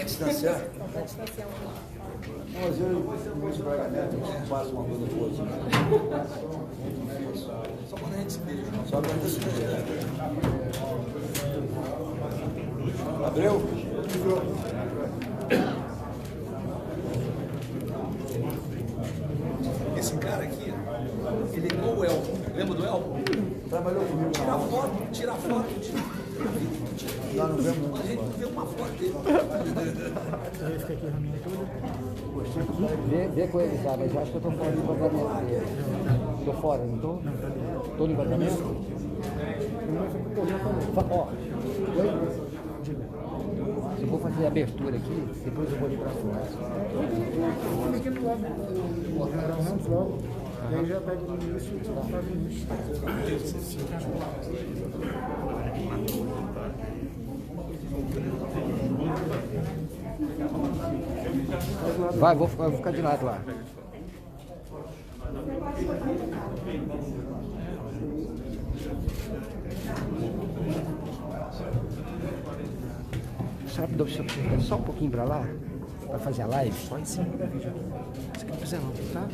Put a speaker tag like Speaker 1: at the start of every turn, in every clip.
Speaker 1: Distanciar? Não, mas eu e o pagamento faço uma coisa boa. Só quando a gente se beija. Só quando a gente se beija. Abreu? Esse cara aqui, ele é igual o Elton. Lembra do Elton? Trabalhou comigo. Tira foto. Nós não vemos. A gente não vê uma foto dele.
Speaker 2: Vê com ele, sabe? Mas eu acho que eu tô fora do enquadramento dele. Tô fora, não tô? Tô no enquadramento? Ó, eu vou fazer a abertura aqui, depois eu vou ali pra fora.
Speaker 3: E aí já pega no início e faz o início.
Speaker 2: Vai, vou ficar de lado lá. Sabe, deixa eu chegar só um pouquinho pra lá, pra fazer a live, só em cima do vídeo aqui. Se quiser não, tá?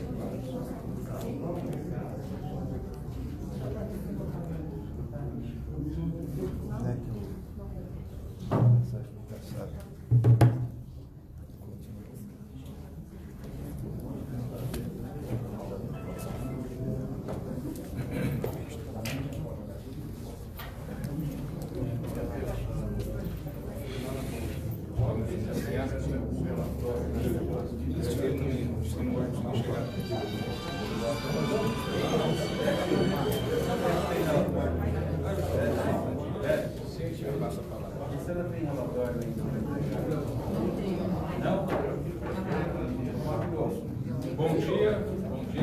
Speaker 4: Bom dia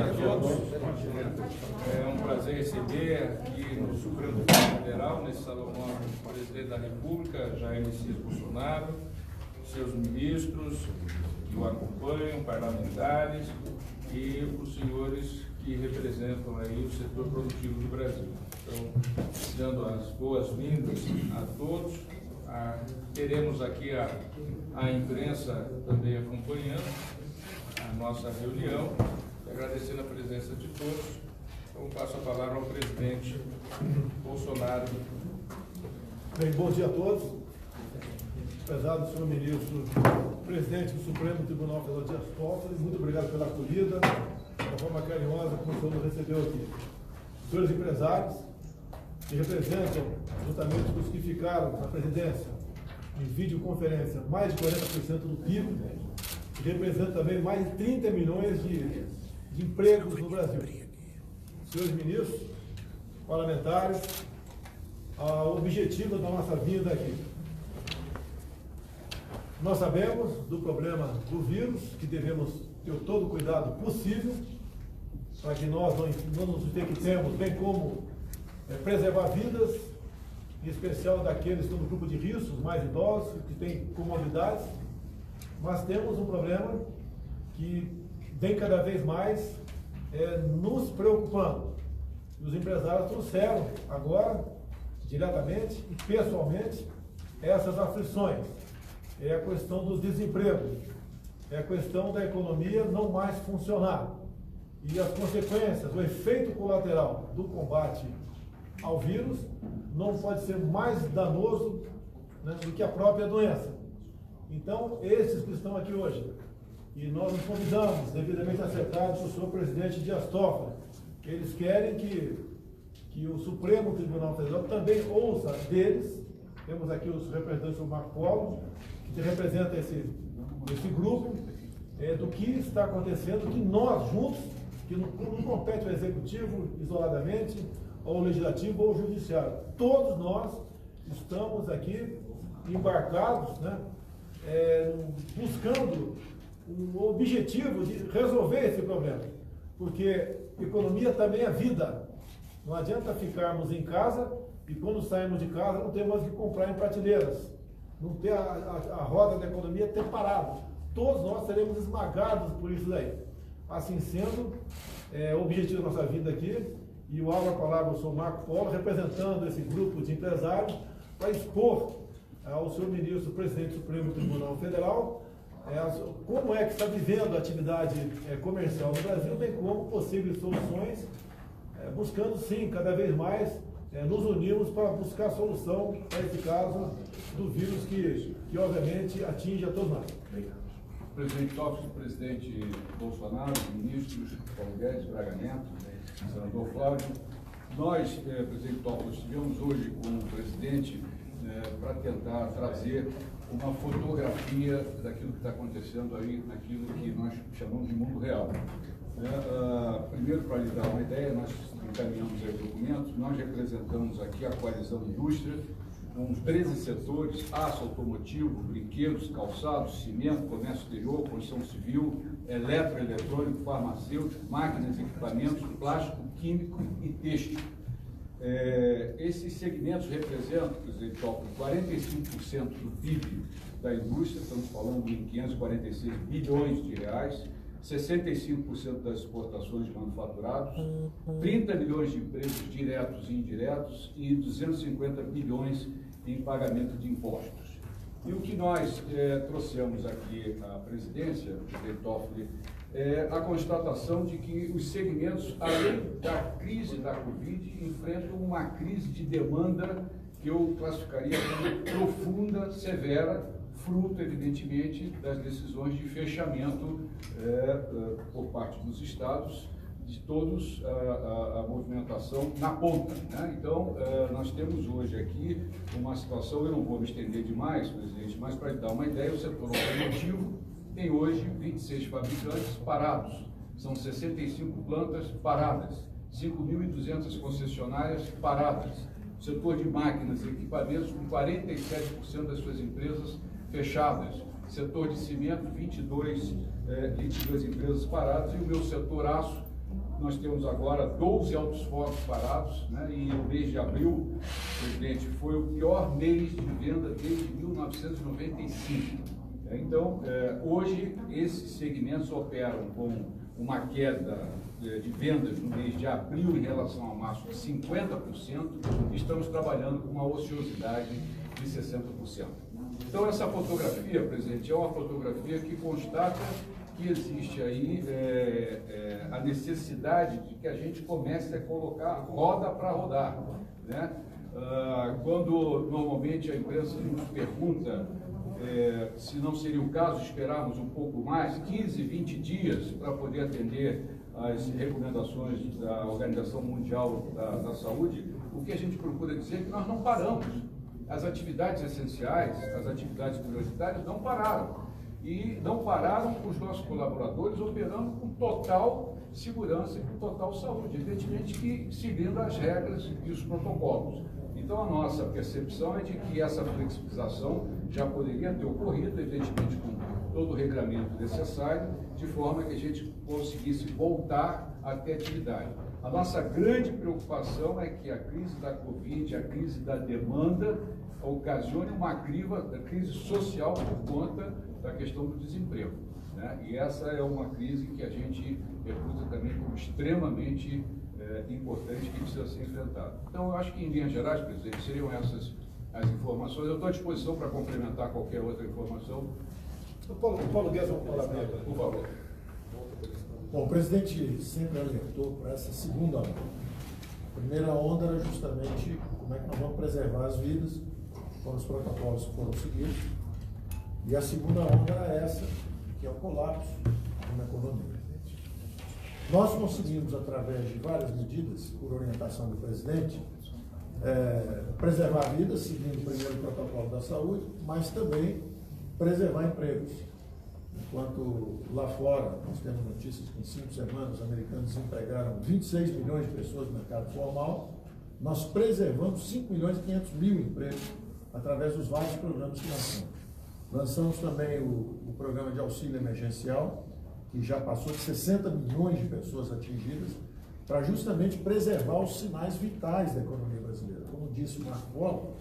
Speaker 4: a todos. É um prazer receber aqui no Supremo Tribunal Federal, nesse salão nobre, o presidente da República, Jair Messias Bolsonaro, seus ministros que o acompanham, parlamentares e os senhores que representam aí o setor produtivo do Brasil. Então, dando as boas-vindas a todos. Teremos aqui a imprensa também acompanhando a nossa reunião, agradecendo a presença de todos. Então, passo a palavra ao presidente Bolsonaro.
Speaker 3: Bem, bom dia a todos. Prezado senhor ministro, presidente do Supremo Tribunal Federal Dias Toffoli, muito obrigado pela acolhida, da forma carinhosa como o senhor nos recebeu aqui. Senhores empresários, que representam, juntamente com os que ficaram na presidência, em videoconferência, mais de 40% do PIB, que representa também mais de 30 milhões de empregos no Brasil. Senhores ministros, parlamentares, o objetivo da nossa vinda aqui. Nós sabemos do problema do vírus, que devemos ter todo o cuidado possível, para que nós não nos infectemos, bem como preservar vidas, em especial daqueles que estão no grupo de risco, mais idosos, que têm comorbidades. Mas temos um problema que vem cada vez mais nos preocupando. Os empresários trouxeram agora, diretamente e pessoalmente, essas aflições. É a questão do desemprego, é a questão da economia não mais funcionar. E as consequências, o efeito colateral do combate ao vírus não pode ser mais danoso, né, do que a própria doença. Então, esses que estão aqui hoje, e nós nos convidamos, devidamente acertados pelo senhor presidente Dias Toffoli, eles querem que o Supremo Tribunal Federal também ouça deles. Temos aqui os representantes do Marco Polo, que representa esse grupo, do que está acontecendo, que nós juntos, que não compete ao Executivo isoladamente, ao Legislativo ou ao Judiciário. Todos nós estamos aqui embarcados, né, buscando o objetivo de resolver esse problema, porque economia também é vida. Não adianta ficarmos em casa e quando saímos de casa não temos que comprar em prateleiras, não ter a roda da economia ter parado. Todos nós seremos esmagados por isso daí. Assim sendo, o objetivo da nossa vida aqui, e eu abro a palavra ao senhor Marco Polo, representando esse grupo de empresários, para expor ao senhor ministro, presidente do Supremo Tribunal Federal, como é que está vivendo a atividade comercial no Brasil, bem como possíveis soluções, buscando sim, cada vez mais, nos unirmos para buscar solução para esse caso do vírus que obviamente atinge a todos nós. Obrigado.
Speaker 5: Presidente Toffoli, presidente Bolsonaro, ministros Paulo Guedes, Braga Neto, senador Flávio. Nós, presidente Toffoli, estivemos hoje com o presidente para tentar trazer uma fotografia daquilo que está acontecendo aí, naquilo que nós chamamos de mundo real. Primeiro, para lhe dar uma ideia, nós encaminhamos aí o documento, nós representamos aqui a coalizão indústria, com 13 setores: aço, automotivo, brinquedos, calçados, cimento, comércio exterior, construção civil, eletroeletrônico, farmacêutico, máquinas e equipamentos, plástico, químico e têxtil. Esses segmentos representam, presidente Toffoli, 45% do PIB da indústria, estamos falando em 546 bilhões de reais, 65% das exportações de manufaturados, 30 milhões de empregos diretos e indiretos e 250 bilhões em pagamento de impostos. E o que nós trouxemos aqui à presidência, presidente Toffoli, é a constatação de que os segmentos, além da crise da Covid, enfrentam uma crise de demanda que eu classificaria como profunda, severa, fruto, evidentemente, das decisões de fechamento por parte dos estados, de todos a movimentação na ponta, né? Então, nós temos hoje aqui uma situação, eu não vou me estender demais, presidente, mas para lhe dar uma ideia, o setor automotivo tem hoje 26 fabricantes parados, são 65 plantas paradas, 5.200 concessionárias paradas, o setor de máquinas e equipamentos com 47% das suas empresas fechadas, setor de cimento, 22 empresas paradas, e o meu setor aço, nós temos agora 12 altos fornos parados, né? E o mês de abril, presidente, foi o pior mês de venda desde 1995. Então, hoje, esses segmentos operam com uma queda de vendas no mês de abril em relação a março de 50%, e estamos trabalhando com uma ociosidade de 60%. Então, essa fotografia, presidente, é uma fotografia que constata que existe aí a necessidade de que a gente comece a colocar roda para rodar, né? Quando normalmente a imprensa nos pergunta se não seria o caso esperarmos um pouco mais, 15, 20 dias, para poder atender às recomendações da Organização Mundial da Saúde, o que a gente procura dizer é que nós não paramos. As atividades essenciais, as atividades prioritárias não pararam. E não pararam com os nossos colaboradores operando com total segurança e com total saúde, evidentemente que seguindo as regras e os protocolos. Então, a nossa percepção é de que essa flexibilização já poderia ter ocorrido, evidentemente, com todo o regramento necessário, de forma que a gente conseguisse voltar a ter atividade. A nossa grande preocupação é que a crise da Covid, a crise da demanda, ocasione uma crise social por conta da questão do desemprego, né? E essa é uma crise que a gente reputa também como extremamente importante, que precisa ser enfrentada. Então, eu acho que, em linhas gerais, presidente, seriam essas as informações. Eu estou à disposição para complementar qualquer outra informação.
Speaker 3: O Paulo Guedes, vamos falar bem,
Speaker 5: por favor.
Speaker 6: Bom, o presidente sempre alertou para essa segunda onda. A primeira onda era justamente como é que nós vamos preservar as vidas, quando os protocolos foram seguidos. E a segunda onda era essa, que é o colapso na economia. Nós conseguimos, através de várias medidas, por orientação do presidente, preservar vidas, seguindo o primeiro protocolo da saúde, mas também preservar empregos. enquanto lá fora nós temos notícias que em 5 semanas os americanos desempregaram 26 milhões de pessoas no mercado formal, nós preservamos 5 milhões e 500 mil empregos através dos vários programas que lançamos. Lançamos também o programa de auxílio emergencial, que já passou de 60 milhões de pessoas atingidas, para justamente preservar os sinais vitais da economia brasileira. Como disse o Marco Polo,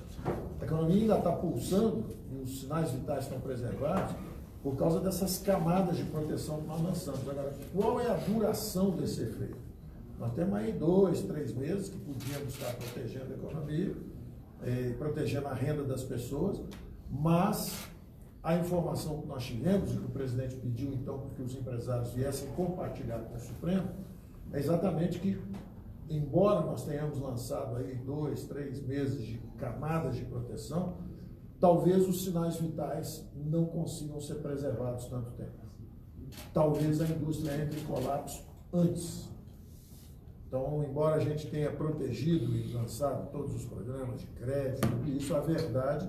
Speaker 6: a economia ainda está pulsando e os sinais vitais estão preservados por causa dessas camadas de proteção que nós lançamos. Agora, qual é a duração desse efeito? Nós temos aí 2, 3 meses que podíamos estar protegendo a economia, protegendo a renda das pessoas, mas a informação que nós tivemos e que o presidente pediu, então, que os empresários viessem compartilhar com o Supremo, é exatamente que, embora nós tenhamos lançado aí 2, 3 meses de camadas de proteção, talvez os sinais vitais não consigam ser preservados tanto tempo. Talvez a indústria entre em colapso antes. Então, embora a gente tenha protegido e lançado todos os programas de crédito, e isso, a verdade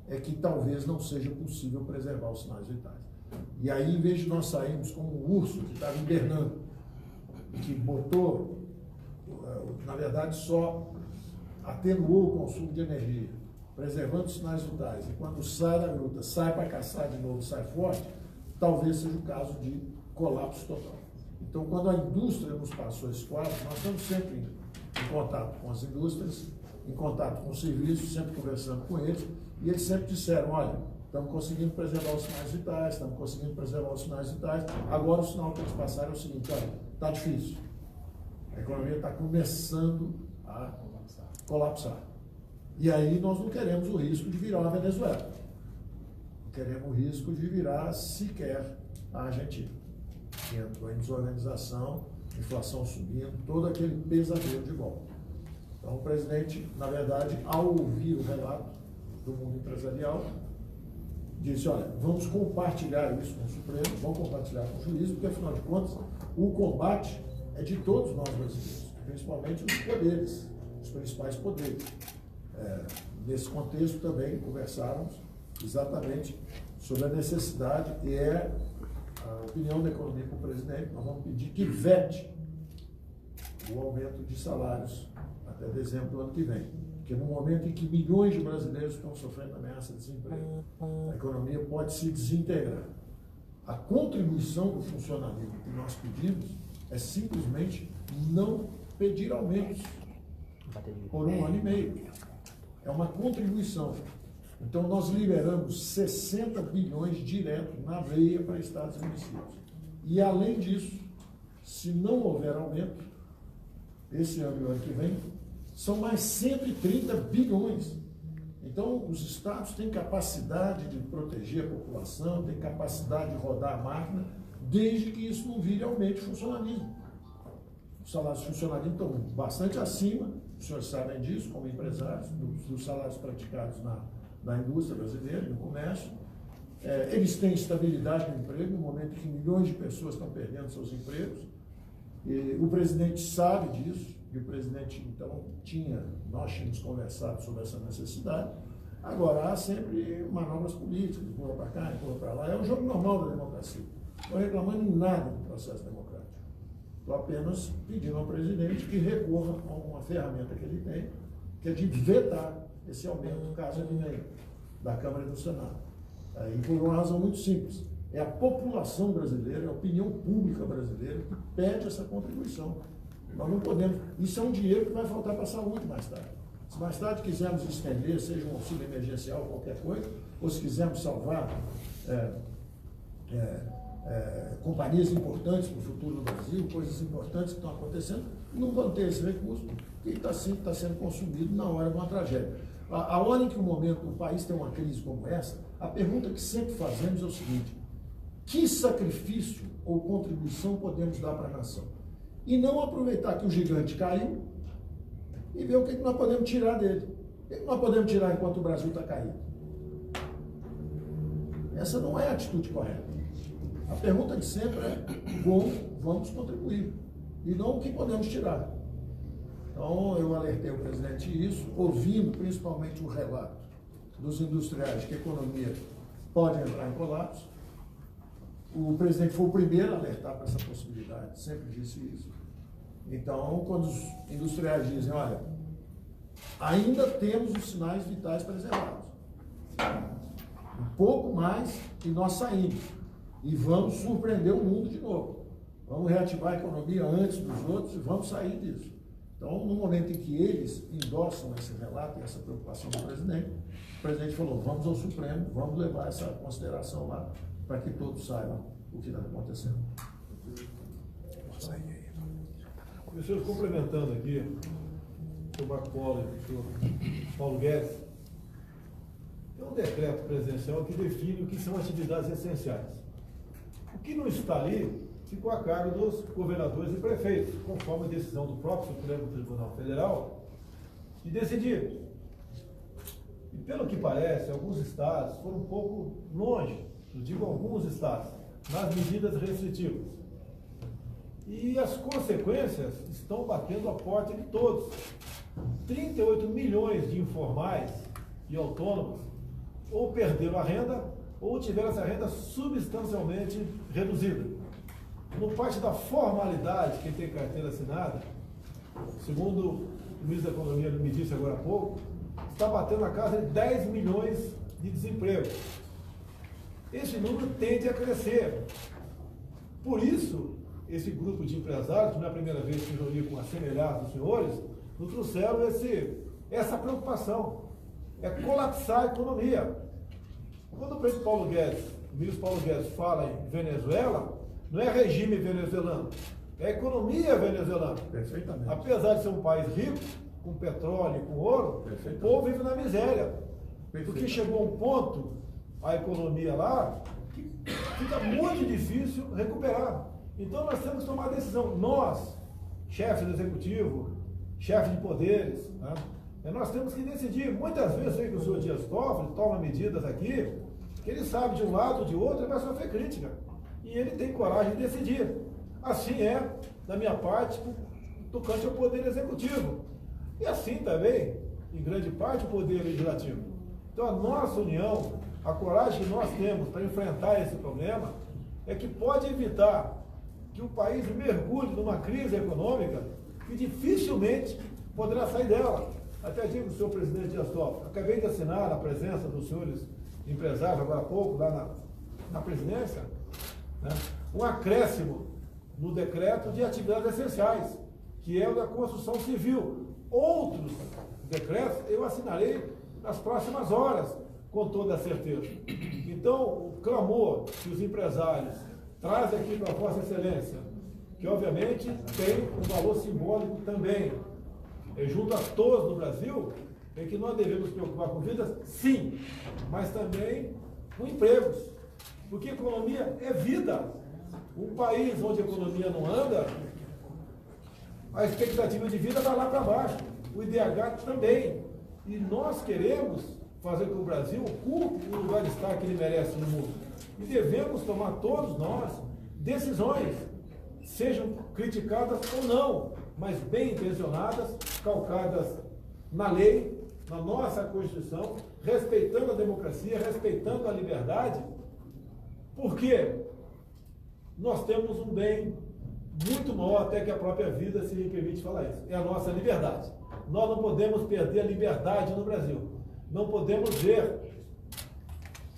Speaker 6: é que talvez não seja possível preservar os sinais vitais. E aí, em vez de nós sairmos como um urso que estava hibernando, que botou, na verdade, só atenuou o consumo de energia, preservando os sinais vitais, e quando sai da gruta, sai para caçar de novo, sai forte, talvez seja o caso de colapso total. Então, quando a indústria nos passou esse quadro, nós estamos sempre em contato com as indústrias, em contato com os serviços, sempre conversando com eles, e eles sempre disseram, olha, estamos conseguindo preservar os sinais vitais, estamos conseguindo preservar os sinais vitais, agora o sinal que eles passaram é o seguinte, olha, está difícil, a economia está começando a colapsar. E aí nós não queremos o risco de virar a Venezuela, não queremos o risco de virar sequer a Argentina, que entrou em desorganização, inflação subindo, todo aquele pesadelo de volta. Então o presidente, na verdade, ao ouvir o relato do mundo empresarial, disse, olha, vamos compartilhar isso com o Supremo, vamos compartilhar com o juiz, porque afinal de contas, o combate é de todos nós brasileiros, principalmente os poderes, os principais poderes. Nesse contexto também conversávamos exatamente sobre a necessidade, e é a opinião da economia com o presidente, nós vamos pedir que vete o aumento de salários até dezembro do ano que vem. Porque no momento em que milhões de brasileiros estão sofrendo ameaça de desemprego, a economia pode se desintegrar. A contribuição do funcionalismo que nós pedimos é simplesmente não pedir aumentos por 1 ano e meio. É uma contribuição. Então nós liberamos 60 bilhões direto na veia para estados e municípios. E além disso, se não houver aumento, esse ano e o ano que vem, são mais 130 bilhões. Então, os estados têm capacidade de proteger a população, têm capacidade de rodar a máquina, desde que isso não vire aumento de funcionalismo. Os salários de funcionalismo estão bastante acima, os senhores sabem disso, como empresários, dos salários praticados na indústria brasileira, no comércio. Eles têm estabilidade no emprego, no momento em que milhões de pessoas estão perdendo seus empregos. E o presidente sabe disso, e o presidente, então, nós tínhamos conversado sobre essa necessidade. Agora, há sempre manobras políticas, empurra para cá, empurra para lá. É um jogo normal da democracia. Não estou reclamando em nada do processo democrático. Estou apenas pedindo ao presidente que recorra a uma ferramenta que ele tem, que é de vetar esse aumento, caso ele venha, da Câmara e do Senado. E por uma razão muito simples. É a população brasileira, é a opinião pública brasileira que pede essa contribuição. Nós não podemos. Isso é um dinheiro que vai faltar para a saúde mais tarde. Se mais tarde quisermos estender, seja um auxílio emergencial ou qualquer coisa, ou se quisermos salvar companhias importantes para o futuro do Brasil, coisas importantes que estão acontecendo, não vão ter esse recurso que está sendo consumido na hora de uma tragédia. A hora em que o país tem uma crise como essa, a pergunta que sempre fazemos é o seguinte: que sacrifício ou contribuição podemos dar para a nação? E não aproveitar que o gigante caiu e ver o que nós podemos tirar dele. O que nós podemos tirar enquanto o Brasil está caído? Essa não é a atitude correta. A pergunta de sempre é como vamos contribuir e não o que podemos tirar. Então, eu alertei o presidente isso, ouvindo principalmente o relato dos industriais de que a economia pode entrar em colapso. O presidente foi o primeiro a alertar para essa possibilidade, sempre disse isso. Então, quando os industriais dizem, olha, ainda temos os sinais vitais preservados. Um pouco mais e nós saímos. E vamos surpreender o mundo de novo. Vamos reativar a economia antes dos outros e vamos sair disso. Então, no momento em que eles endossam esse relato e essa preocupação do presidente, o presidente falou, vamos ao Supremo, vamos levar essa consideração lá, para que todos saibam o que está acontecendo.
Speaker 3: Meus senhores, complementando aqui, o senhor Marco Polo e o senhor Paulo Guedes, tem um decreto presidencial que define o que são atividades essenciais. O que não está ali ficou a cargo dos governadores e prefeitos, conforme a decisão do próprio Supremo Tribunal Federal, de decidir. E pelo que parece, alguns estados foram um pouco longe, eu digo alguns estados, nas medidas restritivas. E as consequências estão batendo a porta de todos. 38 milhões de informais e autônomos ou perderam a renda ou tiveram essa renda substancialmente reduzida. No parte da formalidade, quem tem carteira assinada, segundo o ministro da Economia me disse agora há pouco, está batendo na casa de 10 milhões de desemprego. Esse número tende a crescer. Por isso, esse grupo de empresários, que não é a primeira vez que se reuniu com a semelhança dos senhores, nos trouxeram essa preocupação. É colapsar a economia. Quando o presidente Paulo Guedes, o ministro Paulo Guedes fala em Venezuela, não é regime venezuelano, é economia venezuelana.
Speaker 6: Perfeitamente.
Speaker 3: Apesar de ser um país rico, com petróleo e com ouro, o povo vive na miséria. Porque chegou a um ponto, a economia lá, que fica muito difícil recuperar. Então nós temos que tomar a decisão. Nós, chefes do executivo, chefes de poderes, né? Nós temos que decidir. Muitas vezes sei que o senhor Dias Toffoli toma medidas aqui, que ele sabe de um lado ou de outro, ele vai sofrer crítica. E ele tem coragem de decidir. Assim é, da minha parte, tocante ao poder executivo. E assim também, em grande parte, o poder legislativo. Então a nossa união, a coragem que nós temos para enfrentar esse problema, é que pode evitar que o país mergulhe numa crise econômica que dificilmente poderá sair dela. Até digo, senhor presidente Dias Toffoli, acabei de assinar na presença dos senhores empresários, agora há pouco, lá na presidência, né, um acréscimo no decreto de atividades essenciais, que é o da construção civil. Outros decretos eu assinarei nas próximas horas, com toda a certeza. Então, o clamor que os empresários trazem aqui para a Vossa Excelência, que obviamente tem um valor simbólico também, junto a todos no Brasil, é que nós devemos nos preocupar com vidas, sim, mas também com empregos, porque economia é vida. Um país onde a economia não anda, a expectativa de vida vai lá para baixo, o IDH também. E nós queremos fazer com que o Brasil ocupe o lugar de estar que ele merece no mundo. E devemos tomar todos nós decisões, sejam criticadas ou não, mas bem intencionadas, calcadas na lei, na nossa Constituição, respeitando a democracia, respeitando a liberdade, porque nós temos um bem muito maior até que a própria vida, se me permite falar isso, é a nossa liberdade. Nós não podemos perder a liberdade no Brasil. Não podemos ver,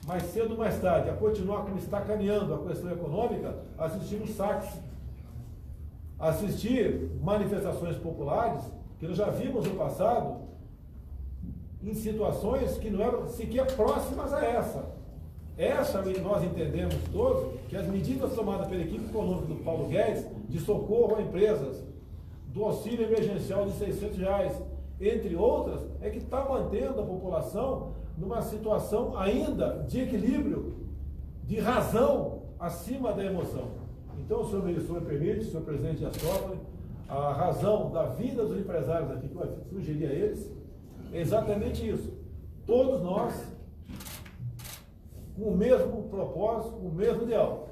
Speaker 3: mais cedo ou mais tarde, a continuar como está caminhando a questão econômica, assistir os saques, assistir manifestações populares, que nós já vimos no passado, em situações que não eram sequer próximas a essa. Essa nós entendemos todos que as medidas tomadas pela equipe econômica do Paulo Guedes, de socorro a empresas, do auxílio emergencial de R$600, entre outras, é que está mantendo a população numa situação ainda de equilíbrio, de razão acima da emoção. Então, o senhor ministro me permite, senhor presidente Dias Toffoli, a razão da vinda dos empresários aqui, que eu sugeri a eles, é exatamente isso. Todos nós, com o mesmo propósito, com o mesmo ideal.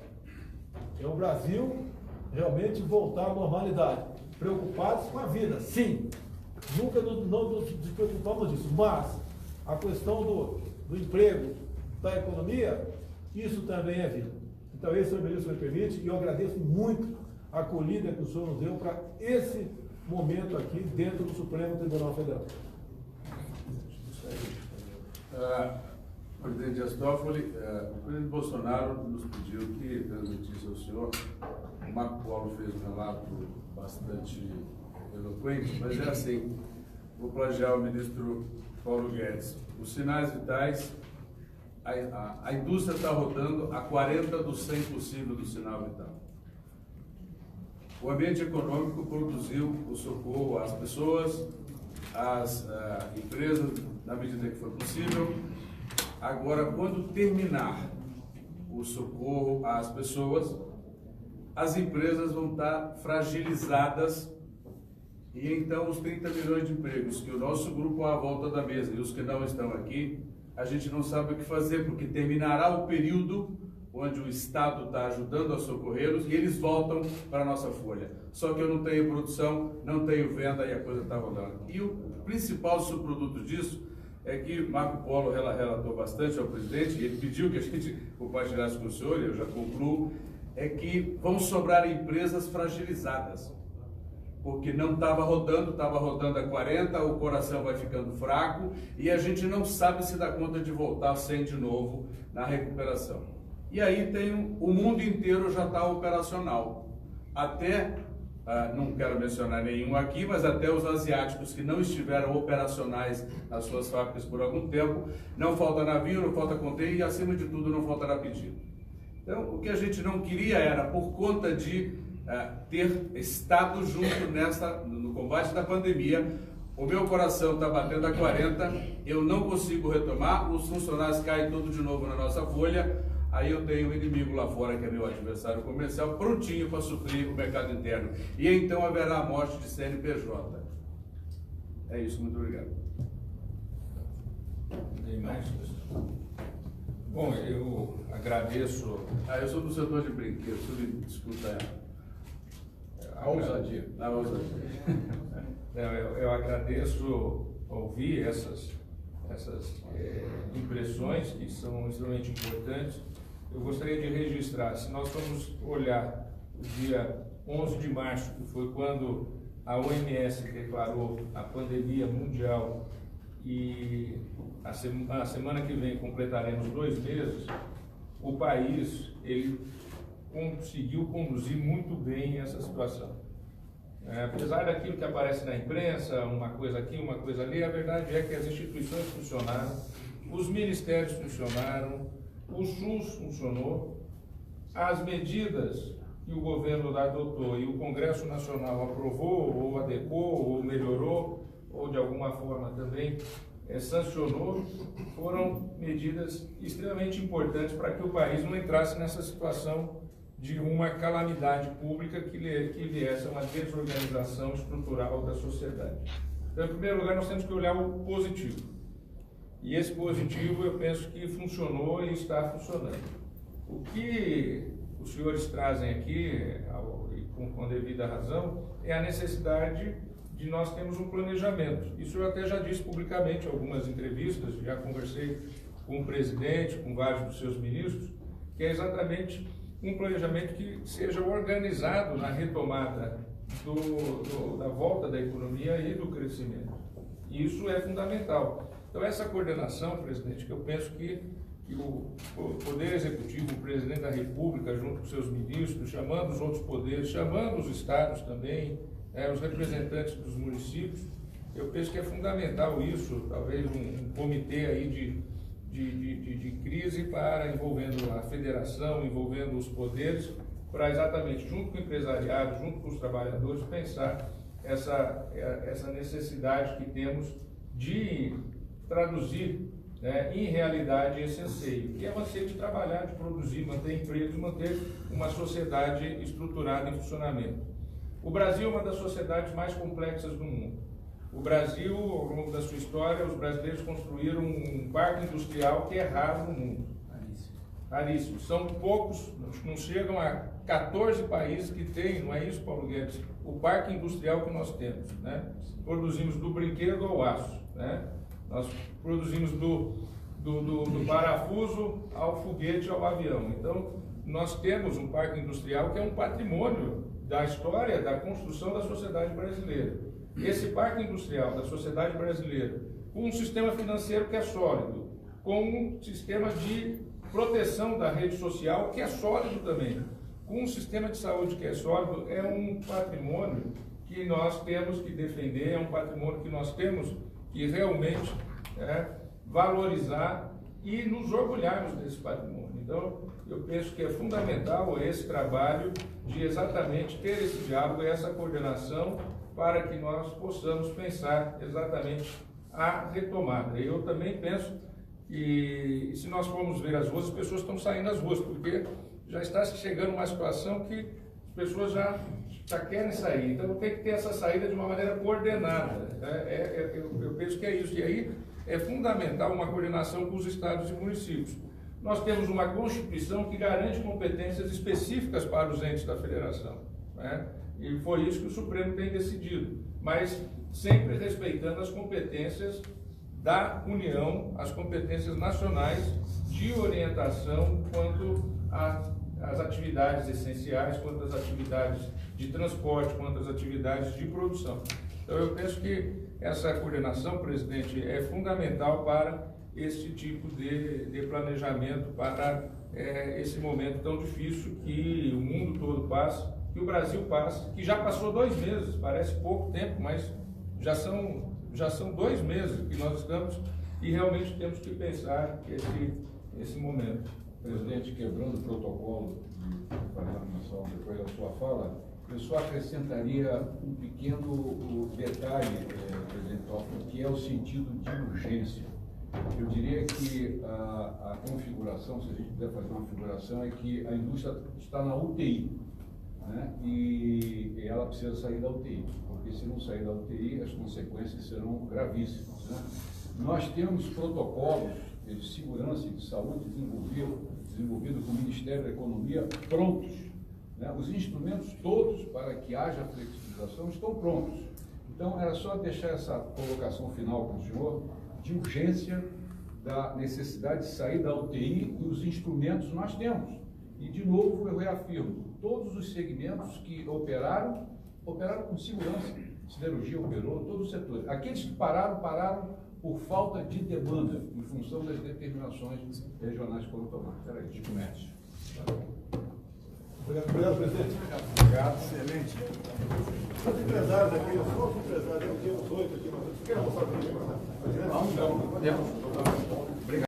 Speaker 3: É o Brasil realmente voltar à normalidade. Preocupados com a vida, sim. Nunca não nos preocupamos disso, mas a questão do emprego, da economia, isso também é vida. Então, esse, senhor ministro, me permite, e eu agradeço muito a acolhida que o senhor nos deu para esse momento aqui dentro do Supremo Tribunal Federal.
Speaker 5: Presidente Dias Toffoli, o presidente Bolsonaro nos pediu que transmitisse ao senhor. O Marco Polo fez um relato bastante eloquente, mas é assim, vou plagiar o ministro Paulo Guedes. Os sinais vitais, a indústria está rodando a 40 do 100 possível do sinal vital. O ambiente econômico produziu o socorro às pessoas, às empresas, na medida que for possível. Agora, quando terminar o socorro às pessoas, as empresas vão estar fragilizadas e então os 30 milhões de empregos que o nosso grupo à volta da mesa e os que não estão aqui, a gente não sabe o que fazer, porque terminará o período onde o Estado está ajudando a socorrê-los e eles voltam para a nossa folha. Só que eu não tenho produção, não tenho venda e a coisa está rodando. E o principal subproduto disso é que Marco Polo relatou bastante ao presidente, e ele pediu que a gente compartilhasse com o senhor, e eu já concluo, é que vão sobrar empresas fragilizadas, porque não estava rodando a 40, o coração vai ficando fraco, e a gente não sabe se dá conta de voltar sem de novo na recuperação. E aí o mundo inteiro já está operacional, até... não quero mencionar nenhum aqui, mas até os asiáticos que não estiveram operacionais nas suas fábricas por algum tempo, não falta navio, não falta container e, acima de tudo, não faltará pedido. Então, o que a gente não queria era, por conta de ter estado junto no combate da pandemia, o meu coração está batendo a 40, eu não consigo retomar, os funcionários caem todos de novo na nossa folha. Aí eu tenho um inimigo lá fora, que é meu adversário comercial, prontinho para suprir o mercado interno. E então haverá a morte de CNPJ. É isso, muito obrigado.
Speaker 4: Tem mais? Bom, eu agradeço...
Speaker 5: eu sou do setor de brinquedos, desculpa
Speaker 4: a ousadia.
Speaker 5: A ousadia.
Speaker 4: Eu agradeço ouvir essas impressões que são extremamente importantes. Eu gostaria de registrar, se nós formos olhar o dia 11 de março, que foi quando a OMS declarou a pandemia mundial, e a semana que vem completaremos 2 meses, o país ele conseguiu conduzir muito bem essa situação. Apesar daquilo que aparece na imprensa, uma coisa aqui, uma coisa ali, a verdade é que as instituições funcionaram, os ministérios funcionaram, o SUS funcionou, as medidas que o governo adotou e o Congresso Nacional aprovou, ou adequou, ou melhorou, ou de alguma forma também sancionou, foram medidas extremamente importantes para que o país não entrasse nessa situação de uma calamidade pública que viesse a uma desorganização estrutural da sociedade. Então, em primeiro lugar, nós temos que olhar o positivo. E esse positivo, eu penso que funcionou e está funcionando. O que os senhores trazem aqui, com devida razão, é a necessidade de nós termos um planejamento. Isso eu até já disse publicamente em algumas entrevistas, já conversei com o presidente, com vários dos seus ministros, que é exatamente um planejamento que seja organizado na retomada da volta da economia e do crescimento. E isso é fundamental. Então, essa coordenação, presidente, que eu penso que o Poder Executivo, o Presidente da República, junto com seus ministros, chamando os outros poderes, chamando os estados também, os representantes dos municípios, eu penso que é fundamental isso, talvez um comitê aí de crise envolvendo a federação, envolvendo os poderes, para exatamente, junto com o empresariado, junto com os trabalhadores, pensar essa necessidade que temos de traduzir em realidade esse anseio, que é o anseio de trabalhar, de produzir, manter empregos, manter uma sociedade estruturada em funcionamento. O Brasil é uma das sociedades mais complexas do mundo. O Brasil, ao longo da sua história, os brasileiros construíram um parque industrial que é raro no mundo. Raríssimo. São poucos, não chegam a 14 países que têm, não é isso, Paulo Guedes? O parque industrial que nós temos, né? Produzimos do brinquedo ao aço, né? Nós produzimos do parafuso ao foguete, ao avião. Então, nós temos um parque industrial que é um patrimônio da história da construção da sociedade brasileira. Esse parque industrial da sociedade brasileira, com um sistema financeiro que é sólido, com um sistema de proteção da rede social que é sólido também, com um sistema de saúde que é sólido, é um patrimônio que nós temos que defender, é um patrimônio que nós temos que realmente valorizar e nos orgulharmos desse patrimônio. Então, eu penso que é fundamental esse trabalho de exatamente ter esse diálogo e essa coordenação para que nós possamos pensar exatamente a retomada. Eu também penso que, se nós formos ver as ruas, as pessoas estão saindo das ruas, porque já está chegando uma situação que as pessoas já querem sair. Então, tem que ter essa saída de uma maneira coordenada. Eu penso que é isso. E aí é fundamental uma coordenação com os estados e municípios. Nós temos uma Constituição que garante competências específicas para os entes da federação, né? E foi isso que o Supremo tem decidido, mas sempre respeitando as competências da União, as competências nacionais de orientação quanto às atividades essenciais, quanto às atividades de transporte, quanto às atividades de produção. Então, eu penso que essa coordenação, presidente, é fundamental para esse tipo de planejamento, para esse momento tão difícil que o mundo todo passa, que o Brasil passa, que já passou 2 meses, parece pouco tempo, mas já são 2 meses que nós estamos e realmente temos que pensar esse momento.
Speaker 5: Presidente, quebrando o protocolo de programação depois da sua fala, eu só acrescentaria um pequeno detalhe, presidente Toffoli, que é o sentido de urgência. Eu diria que a configuração, se a gente puder fazer uma configuração, é que a indústria está na UTI, né? E ela precisa sair da UTI, porque se não sair da UTI, as consequências serão gravíssimas, né? Nós temos protocolos de segurança e de saúde desenvolvido com o Ministério da Economia prontos, né? Os instrumentos todos para que haja flexibilização estão prontos. Então, era só deixar essa colocação final com o senhor, de urgência, da necessidade de sair da UTI, e os instrumentos nós temos. E, de novo, eu reafirmo, todos os segmentos que operaram com segurança. Siderurgia operou, todos os setores. Aqueles que pararam por falta de demanda, em função das determinações regionais que foram tomadas. Era isso, de comércio.
Speaker 3: Obrigado, presidente.
Speaker 5: Obrigado.
Speaker 3: Excelente. Os empresários aqui, os empresários, eu tenho uns 8 aqui, mas eu quero mostrar para vocês.
Speaker 5: Vamos, então.